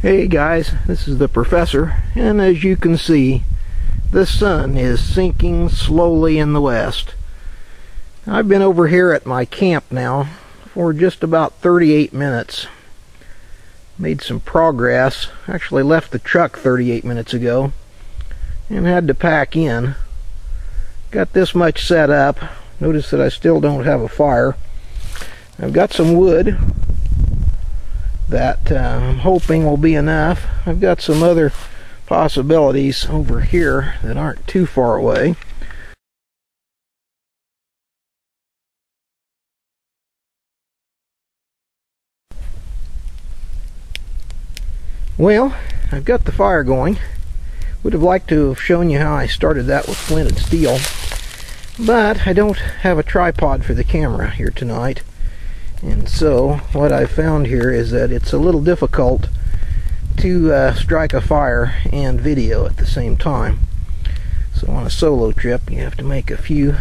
Hey guys, this is the professor, and as you can see, the sun is sinking slowly in the west. I've been over here at my camp now for just about 38 minutes. Made some progress. Actually left the truck 38 minutes ago and had to pack in. Got this much set up. Notice that I still don't have a fire. I've got some wood that I'm hoping will be enough. I've got some other possibilities over here that aren't too far away. Well, I've got the fire going. Would have liked to have shown you how I started that with flint and steel, but I don't have a tripod for the camera here tonight. And so what I've found here is that it's a little difficult to strike a fire and video at the same time. So on a solo trip you have to make a few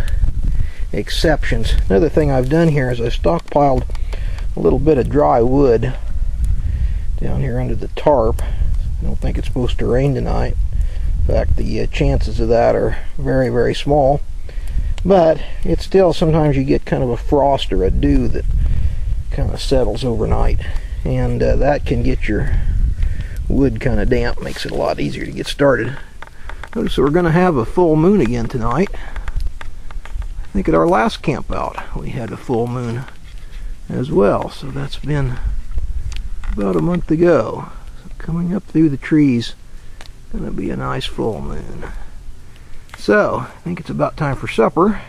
exceptions. Another thing I've done here is I stockpiled a little bit of dry wood down here under the tarp. I don't think it's supposed to rain tonight. In fact, the chances of that are very, very small. But it's still, sometimes you get kind of a frost or a dew that kind of settles overnight, and that can get your wood kind of damp, makes it a lot easier to get started. Notice we're going to have a full moon again tonight. I think at our last camp out we had a full moon as well, so that's been about a month ago. So coming up through the trees, going to be a nice full moon. So I think it's about time for supper,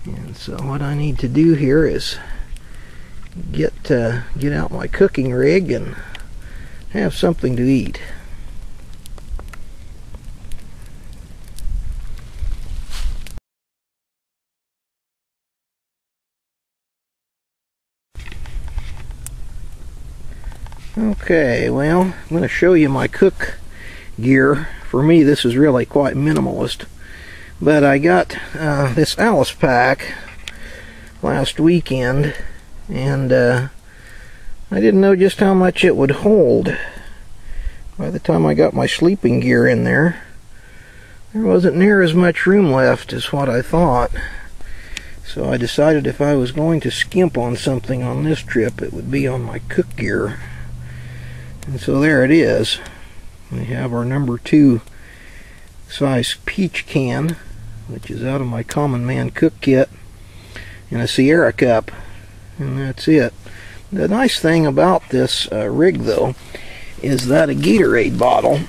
and so what I need to do here is get out my cooking rig and have something to eat. Okay, well, I'm going to show you my cook gear. For me, this is really quite minimalist, but I got this Alice pack last weekend, and I didn't know just how much it would hold. By the time I got my sleeping gear in there, there wasn't near as much room left as what I thought. So I decided if I was going to skimp on something on this trip, it would be on my cook gear. And so there it is. We have our number 2 size peach can, which is out of my Common Man cook kit, and a Sierra cup, and that's it. The nice thing about this rig, though, is that a Gatorade bottle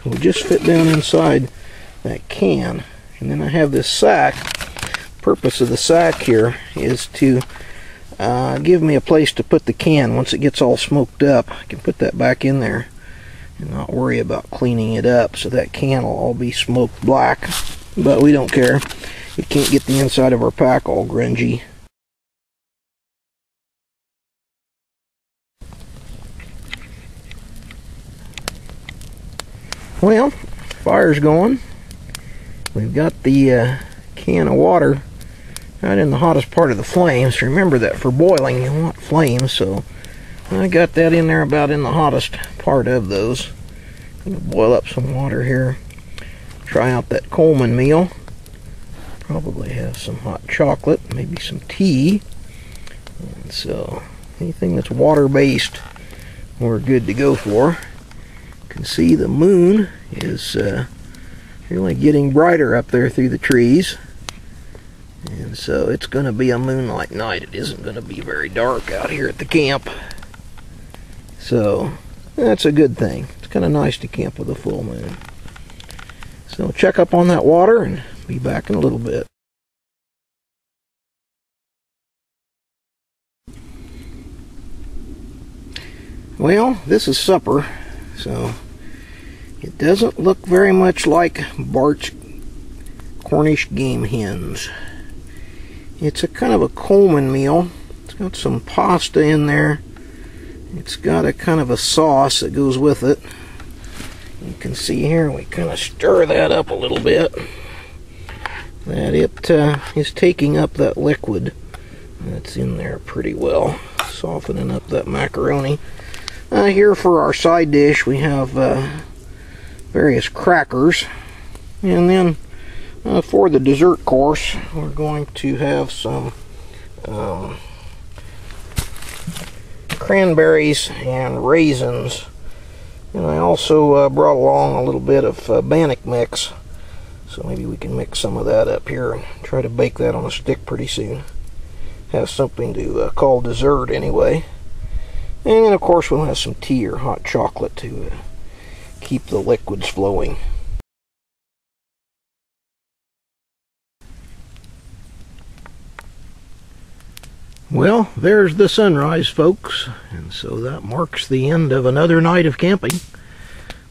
will just fit down inside that can. And then I have this sack. Purpose of the sack here is to give me a place to put the can. Once it gets all smoked up, I can put that back in there and not worry about cleaning it up. So that can will all be smoked black, but we don't care. It can't get the inside of our pack all grungy. Well, fire's going. We've got the can of water right in the hottest part of the flames. Remember that for boiling you want flames, so I got that in there about in the hottest part of those. I'm going to boil up some water here. Try out that Coleman meal. Probably have some hot chocolate, maybe some tea. And so anything that's water-based we're good to go for. You can see the moon is really getting brighter up there through the trees, and so it's going to be a moonlight night. It isn't going to be very dark out here at the camp, so that's a good thing. It's kind of nice to camp with a full moon. So check up on that water and be back in a little bit. Well, this is supper. So it doesn't look very much like Bart's Cornish game hens. It's a kind of a Coleman meal. It's got some pasta in there. It's got a kind of a sauce that goes with it. You can see here we kind of stir that up a little bit, that it is taking up that liquid that's in there pretty well, softening up that macaroni. Here for our side dish we have various crackers, and then for the dessert course we're going to have some cranberries and raisins, and I also brought along a little bit of bannock mix, so maybe we can mix some of that up here and try to bake that on a stick pretty soon. Have something to call dessert anyway. And then of course we'll have some tea or hot chocolate to keep the liquids flowing. Well, there's the sunrise, folks, and so that marks the end of another night of camping.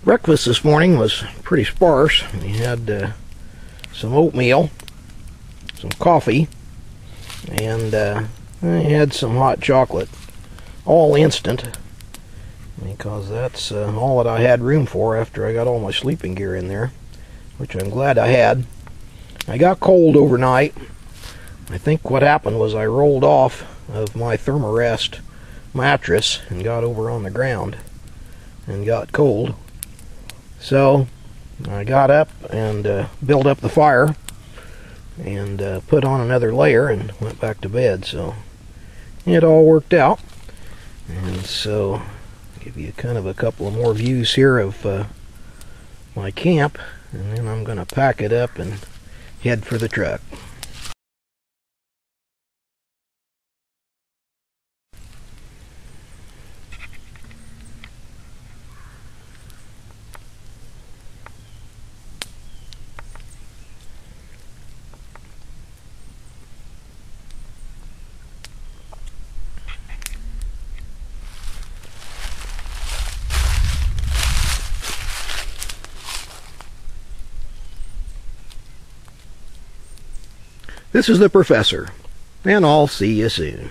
Breakfast this morning was pretty sparse. We had some oatmeal, some coffee, and I had some hot chocolate. All instant, because that's all that I had room for after I got all my sleeping gear in there, which I'm glad I had. I got cold overnight. I think what happened was I rolled off of my Thermarest mattress and got over on the ground and got cold. So I got up and built up the fire and put on another layer and went back to bed. So it all worked out. And so I'll give you kind of a couple of more views here of my camp, and then I'm going to pack it up and head for the truck. This is the professor, and I'll see you soon.